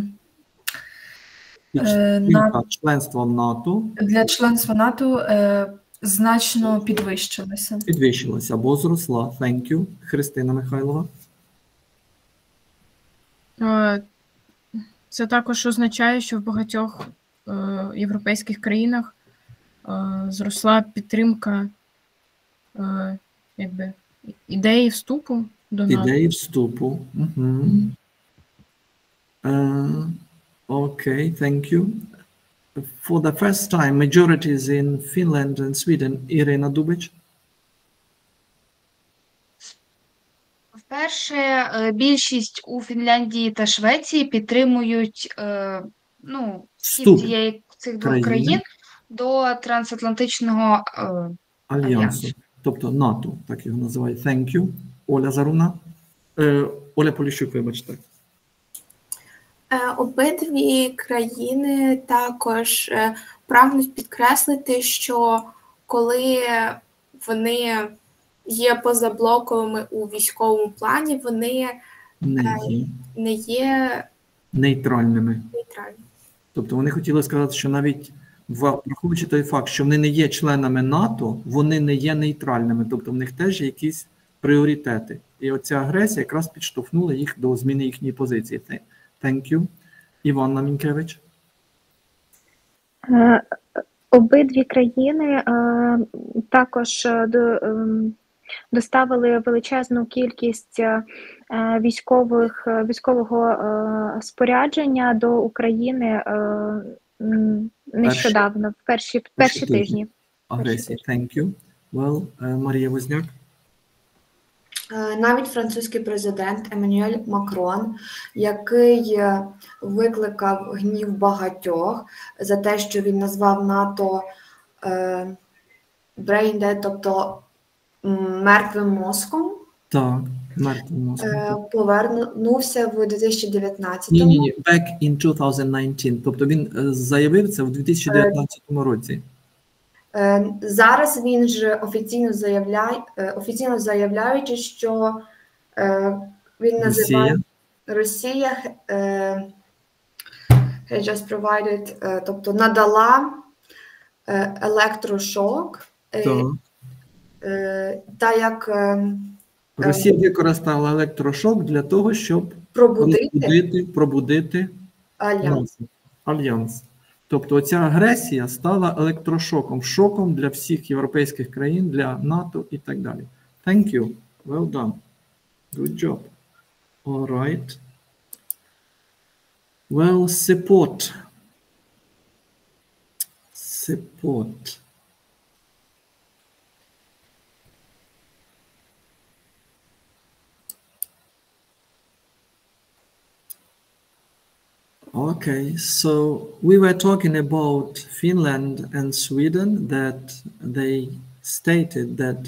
членства НАТО. Для членства НАТО значно підвищилася. Підвищилася або зросла. Thank you. Христина Михайлова. Це також означає, що в багатьох європейських країнах зросла підтримка ідеї вступу до НАТО. Ідеї вступу. Окей, thank you. for the first time, majorities in Finland and Sweden. Irina Dubic. Вперше більшість у Фінляндії та Швеції підтримують вхід цих двох країн до трансатлантичного альянсу, тобто НАТО, так його називають. Thank you. Оля Заруна. Оля Поліщук, вибачте. Обидві країни також прагнуть підкреслити, що коли вони є позаблоковими у військовому плані, вони не є нейтральними. Тобто вони хотіли сказати, що навіть враховуючи той факт, що вони не є членами НАТО, вони не є нейтральними, тобто в них теж є якісь пріоритети. І оця агресія якраз підштовхнула їх до зміни їхньої позиції. Thank you. Іванна Мінкевич. Обидві країни також доставили величезну кількість військового спорядження до України нещодавно, в перші тижні. Агресії. Thank you. Well, Марія Возняк. Навіть французький президент Еммануель Макрон, який викликав гнів багатьох за те, що він назвав НАТО brain dead, тобто мертвим мозком. Так, мертвим мозком. Повернувся в 2019-му. Ні, back in 2019. Тобто він заявив це в 2019 році. Зараз він же офіційно заявляючи, що він називає Росія just provided, тобто надала електрошок, та як Росія використала електрошок для того, щоб пробудити альянс. Тобто оця агресія стала електрошоком, шоком для всіх європейських країн, для НАТО і так далі. Thank you. Well done. Good job. All right. Well, support. Okay, so we were talking about Finland and Sweden, that they stated that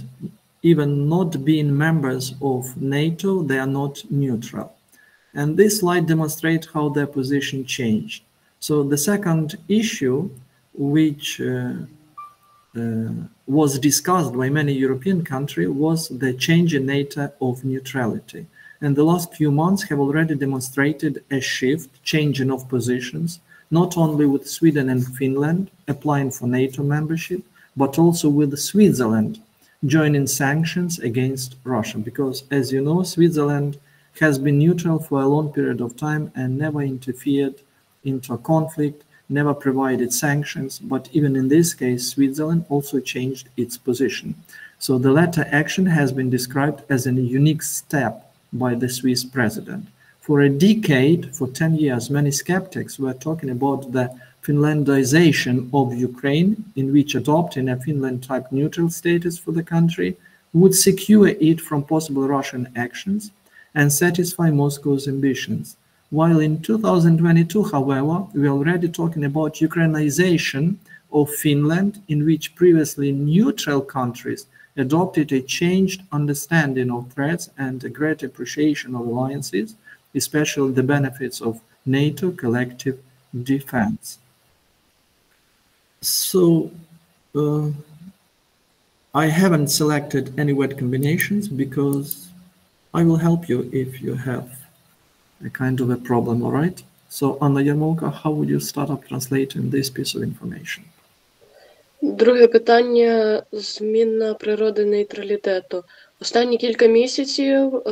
even not being members of NATO, they are not neutral. And this slide demonstrates how their position changed. So the second issue, which was discussed by many European countries, was the change in NATO of neutrality. And the last few months have already demonstrated a shift, changing of positions, not only with Sweden and Finland applying for NATO membership, but also with Switzerland joining sanctions against Russia. Because, as you know, Switzerland has been neutral for a long period of time and never interfered into a conflict, never provided sanctions. But even in this case, Switzerland also changed its position. So the latter action has been described as a unique step by the Swiss president. For a decade, for 10 years, many skeptics were talking about the Finlandization of Ukraine, in which adopting a Finland-type neutral status for the country would secure it from possible Russian actions and satisfy Moscow's ambitions. While in 2022, however, we are already talking about Ukrainization of Finland, in which previously neutral countries adopted a changed understanding of threats and a great appreciation of alliances, especially the benefits of NATO collective defense. So I haven't selected any word combinations because I will help you if you have a kind of a problem, all right? So Anna Yarmolka, how would you start up translating this piece of information? Друге питання – змінна природа нейтралітету. Останні кілька місяців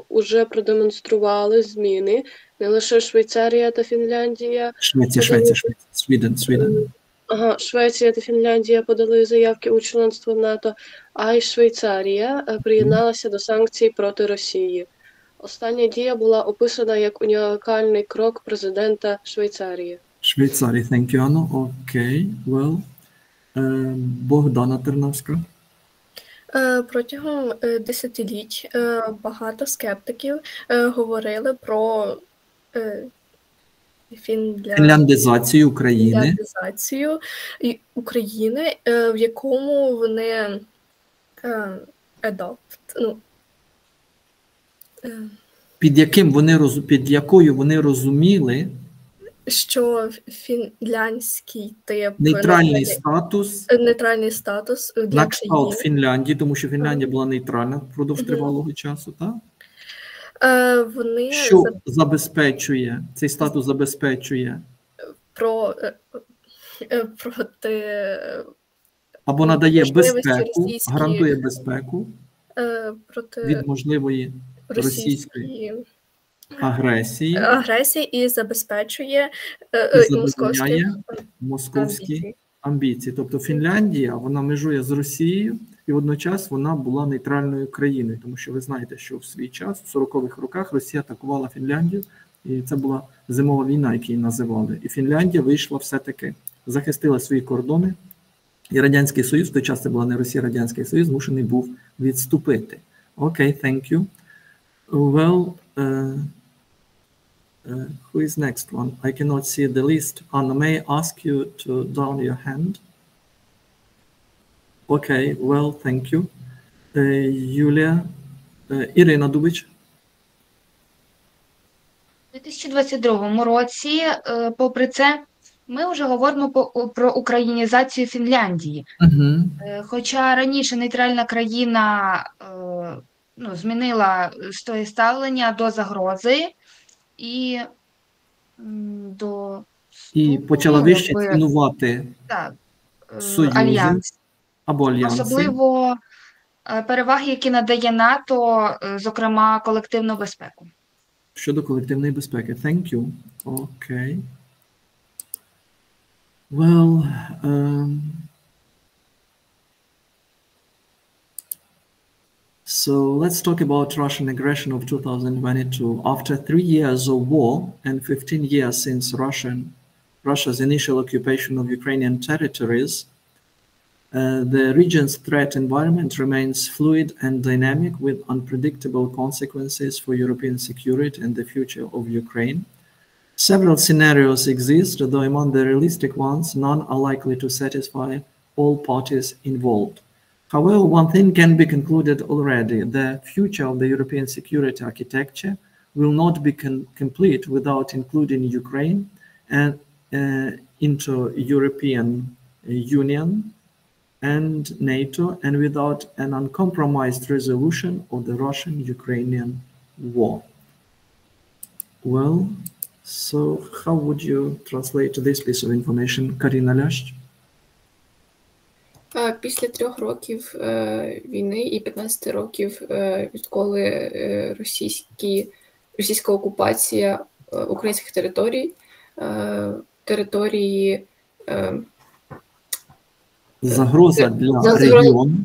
уже продемонстрували зміни. Не лише Швейцарія та Фінляндія. Sweden. Швеція та Фінляндія подали заявки у членство в НАТО, а й Швейцарія приєдналася до санкцій проти Росії. Остання дія була описана як унікальний крок президента Швейцарії. Швейцарії, thank you, Anna. Okay, well, Богдана Тернавська. Протягом десятиліть багато скептиків говорили про Фінляндизацію України. фінляндизацію України, в якому вони Під якою вони розуміли що фінляндський тип нейтральний статус для на кшталт країни. Фінляндії, тому що Фінляндія була нейтральна впродовж тривалого часу, так? Вони Що забезпечує, цей статус забезпечує проти або надає можливості безпеку, російської- гарантує безпеку проти від можливої російської агресії агресії і забезпечує і московські задовольняє московські амбіції. Тобто Фінляндія, вона межує з Росією, і водночас вона була нейтральною країною, тому що ви знаєте, що в свій час, у 40-х роках, Росія атакувала Фінляндію, і це була зимова війна, яку її називали. І Фінляндія вийшла все-таки, захистила свої кордони, і Радянський Союз, в той час це була не Росія, Радянський Союз, змушений був відступити. Окей, thank you. Well, who is next one? I cannot see the list. Anna, may I ask you to down your hand? Okay, well, thank you. Юлія, Ірина Дубич. У 2022 році, попри це, ми вже говоримо про українізацію Фінляндії. Хоча раніше нейтральна країна змінила своє ставлення до загрози і до почала вище цінувати союзи альянс. або альянси. Особливо переваги, які надає НАТО, зокрема колективну безпеку. Щодо колективної безпеки. Thank you. Okay. Well, so let's talk about Russian aggression of 2022. After 3 years of war and 15 years since Russia's initial occupation of Ukrainian territories, the region's threat environment remains fluid and dynamic with unpredictable consequences for European security and the future of Ukraine. Several scenarios exist, though among the realistic ones, none are likely to satisfy all parties involved. However, one thing can be concluded already. The future of the European security architecture will not be complete without including Ukraine and into European Union and NATO, and without an uncompromised resolution of the Russian-Ukrainian war. Well, so how would you translate this piece of information, Karina Лящ? Після 3 років війни і 15 років, відколи російська окупація українських території загроза для регіону.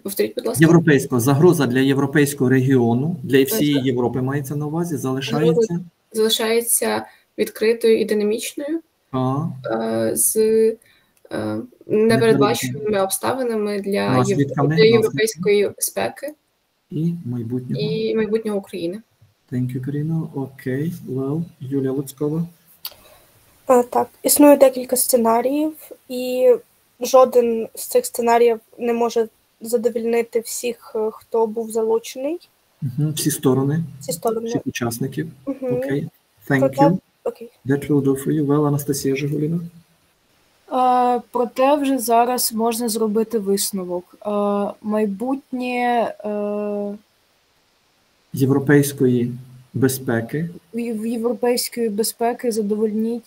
Повторіть, будь ласка. Загроза для європейського регіону, для всієї Європи мається на увазі, залишається відкритою і динамічною, з непередбаченими обставинами для європейської безпеки і майбутнього України. Thank you, Каріна. Окей, well, Юлія Луцькова. Так, існує декілька сценаріїв, і жоден з цих сценаріїв не може задовольнити всіх, хто був залучений. Всі сторони, всіх учасників. Окей, thank you. That will do for you. Well, Анастасія Жигуліна. Проте вже зараз можна зробити висновок. Майбутнє європейської безпеки задовольнить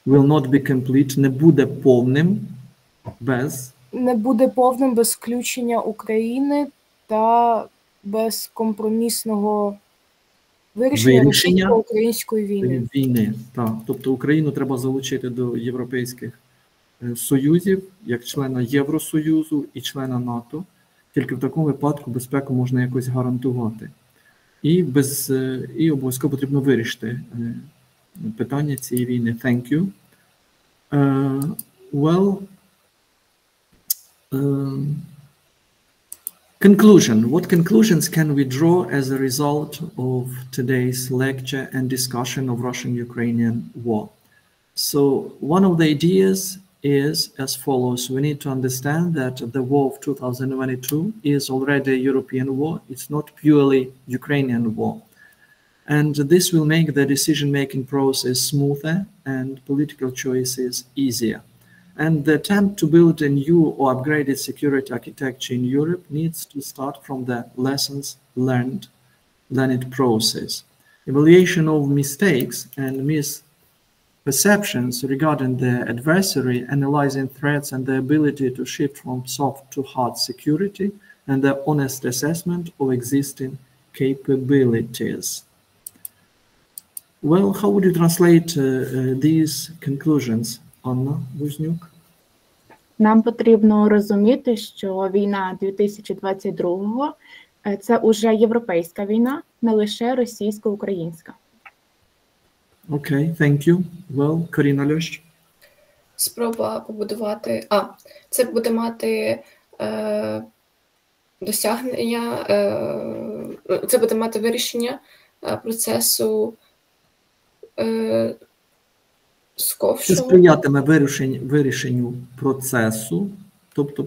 will not be complete, не буде повним без включення України та без компромісного вирішення російсько-української війни. Так. Тобто Україну треба залучити до європейських союзів, як члена Євросоюзу і члена НАТО. Тільки в такому випадку безпеку можна якось гарантувати. І обов'язково потрібно вирішити питання цієї війни. Thank you. Well, conclusion. What conclusions can we draw as a result of today's lecture and discussion of Russian-Ukrainian war? So one of the ideas is as follows. We need to understand that the war of 2022 is already a European war. It's not purely Ukrainian war. And this will make the decision-making process smoother and political choices easier. And the attempt to build a new or upgraded security architecture in Europe needs to start from the lessons learned process. Evaluation of mistakes and misperceptions regarding the adversary, analyzing threats and the ability to shift from soft to hard security, and the honest assessment of existing capabilities. Well, how would you translate these conclusions, Anna Вознюк? Нам потрібно розуміти, що війна 2022-го – це уже європейська війна, не лише російсько-українська. Okay, thank you. Well, Каріна Льощ. Спроба побудувати... Це буде мати досягнення, це буде мати вирішення процесу Це сприятиме вирішенню процесу, тобто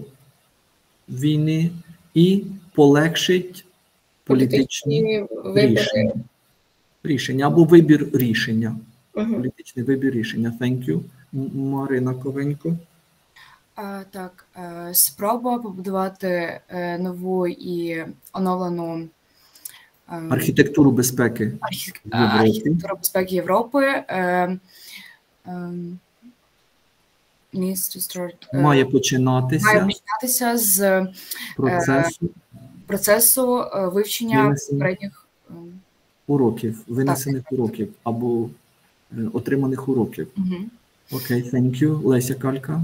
війни, і полегшить політичні рішення або вибір рішення. Політичний вибір рішення. Thank you. Марина Ковенько. Так, спроба побудувати нову і оновлену архітектуру безпеки Європи. Має починатися з процесу вивчення попередніх уроків, винесених уроків або отриманих уроків. Окей, thank you. Леся Калька.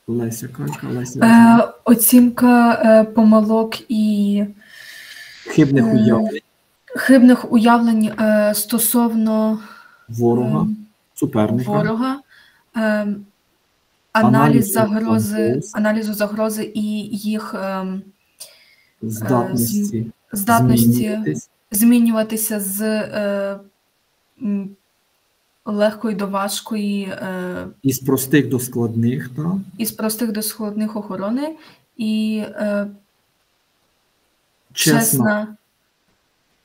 Леся Калька. Оцінка помилок і хибних уявлень стосовно суперника. Аналізу загрози і їх здатності змінюватися з легкої до важкої. Із простих до складних, так? Із простих до складних охорони і чесна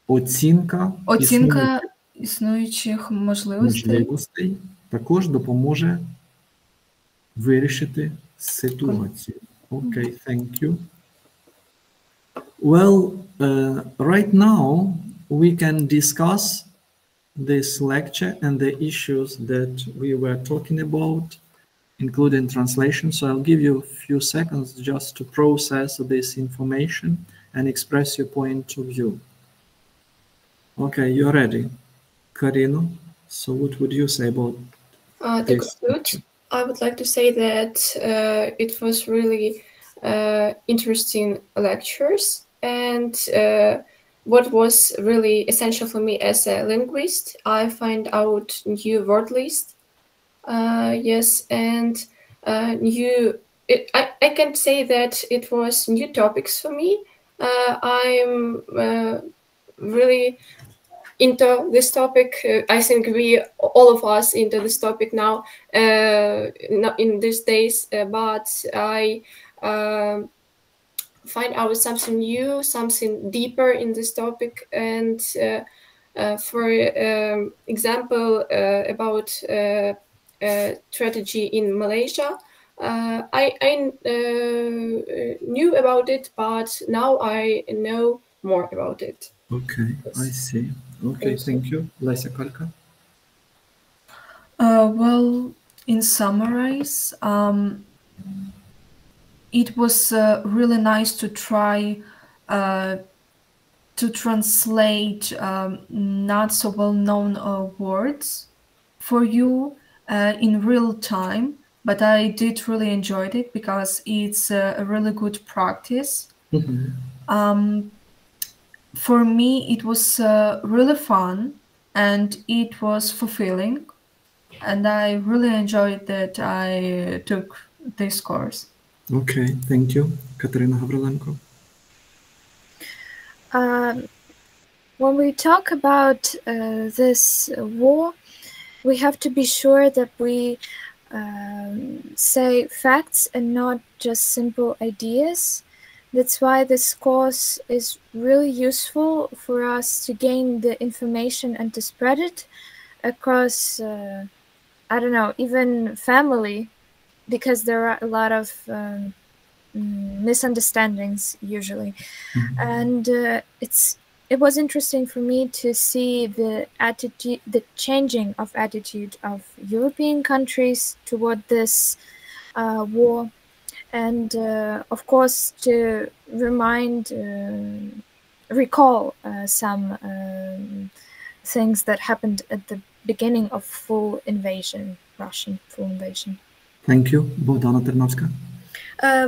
оцінка існуючих можливостей також допоможе вирішити ситуацію. Окей, thank you. Well, right now we can discuss this lecture and the issues that we were talking about, including translation. So I'll give you a few seconds just to process this information and express your point of view. Okay, you're ready. Karina, so what would you say about to conclude, I would like to say that it was really interesting lectures, and what was really essential for me as a linguist, I find out new word list. Yes, and I can say that it was new topics for me. I'm really into this topic. I think all of us into this topic now, not in these days, but I find out something new, something deeper in this topic. And for example, about strategy in Malaysia, I knew about it, but now I know more about it. Okay, I see. Okay, thank you. Lesa Kalka. Well, in summarize, it was really nice to try to translate not so well-known words for you in real time, but I did really enjoyed it because it's a really good practice. for me, it was really fun and it was fulfilling. And I really enjoyed that I took this course. Okay, thank you. Katarina Gavrilenko. When we talk about this war, we have to be sure that we say facts and not just simple ideas. That's why this course is really useful for us to gain the information and to spread it across, I don't know, even family, because there are a lot of misunderstandings usually. And it was interesting for me to see the attitude, the changing of attitude of European countries toward this war, and of course to recall some things that happened at the beginning of Russian full invasion. Thank you. Богдана Терновська.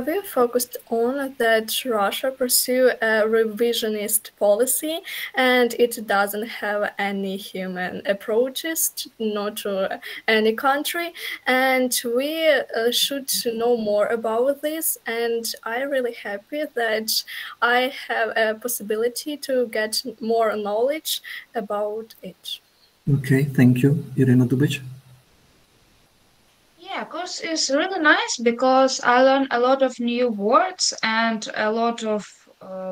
We focused on that Russia pursue a revisionist policy, and it doesn't have any human approaches, not to any country, and we should know more about this. And I'm really happy that I have a possibility to get more knowledge about it. Okay, thank you. Irina Dubic. Yeah, of course, it's really nice because I learned a lot of new words and a lot of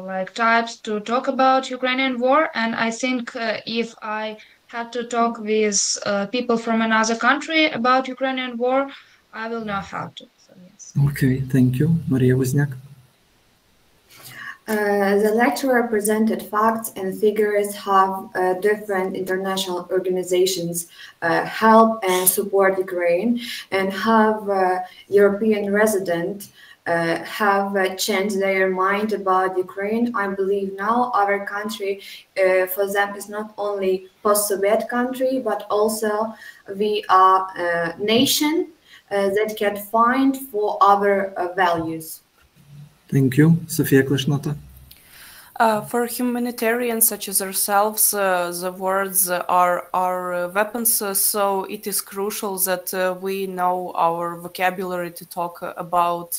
like types to talk about Ukrainian war. And I think if I had to talk with people from another country about Ukrainian war, I will know how to. So yes. Okay, thank you. Maria Wozniak. The lecturer presented facts and figures how different international organizations help and support Ukraine, and how European residents have changed their mind about Ukraine. I believe now our country for them is not only post-Soviet country, but also we are a nation that can find for our values. Thank you. Sofia Klashnata. For humanitarians such as ourselves, the words are our weapons, so it is crucial that we know our vocabulary to talk about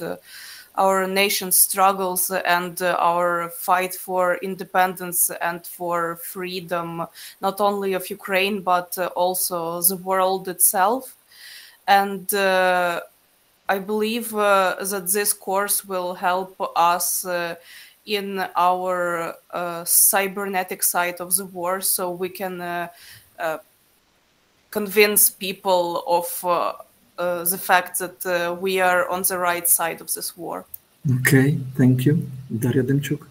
our nation's struggles and our fight for independence and for freedom, not only of Ukraine, but also the world itself. And I believe that this course will help us in our cybernetic side of the war, so we can convince people of the fact that we are on the right side of this war. Okay, thank you. Daria Demchuk.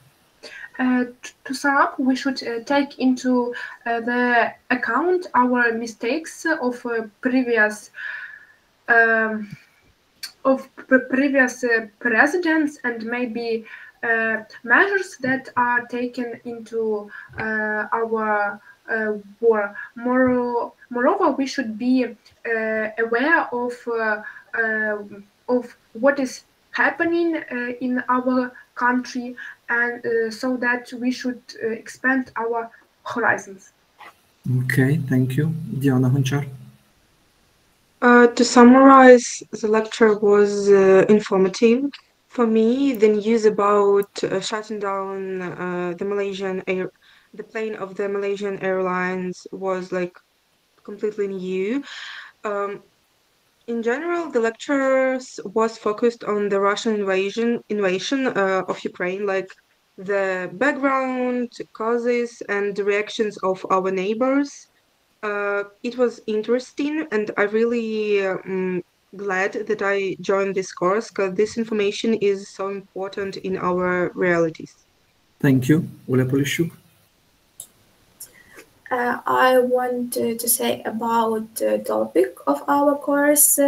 To sum up, we should take into the account our mistakes of previous presidents, and maybe measures that are taken into our war. Moreover, we should be aware of what is happening in our country, and so that we should expand our horizons. Okay, thank you. Diana Honchar. To summarize, the lecture was informative. For me, the news about shutting down the plane of the Malaysian Airlines was like completely new. In general, the lectures was focused on the Russian invasion of Ukraine, like the background, causes, and the reactions of our neighbors. It was interesting, and I really glad that I joined this course because this information is so important in our realities. Thank you. Oля Polishuk. I want to say about the topic of our course.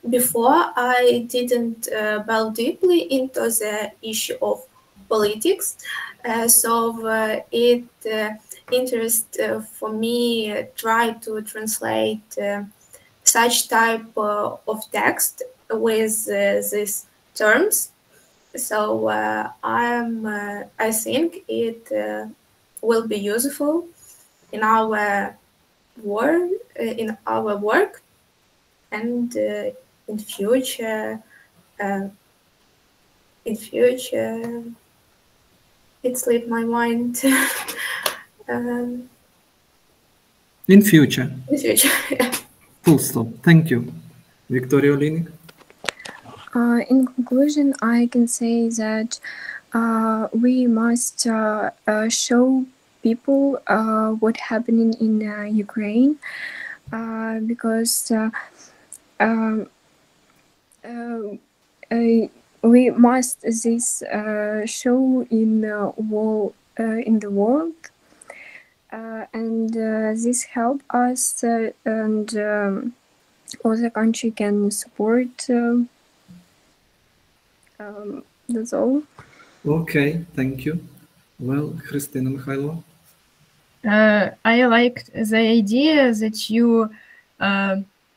Before, I didn't delve deeply into the issue of politics, so it interest for me try to translate such type of text with these terms. So I think it will be useful in our work, and in future. It slipped my mind. In future. In future, yeah. Full stop. Thank you. Victoria Olinik? In conclusion, I can say that we must show people what's happening in Ukraine, because we must this show in the world, and this help us, and other country can support. That's all. Okay, thank you. Well, Christina Mikhailova? I liked the idea that you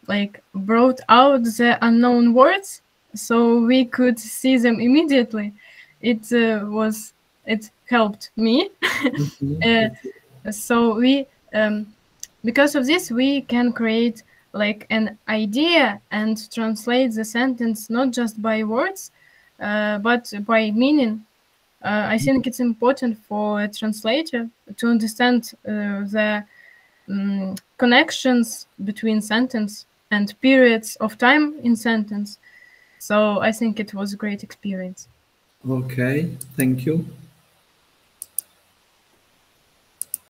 like brought out the unknown words so we could see them immediately. It helped me. So we because of this we can create like an idea and translate the sentence not just by words but by meaning. I think it's important for a translator to understand the connections between sentence and periods of time in sentence. So I think it was a great experience. Okay, thank you.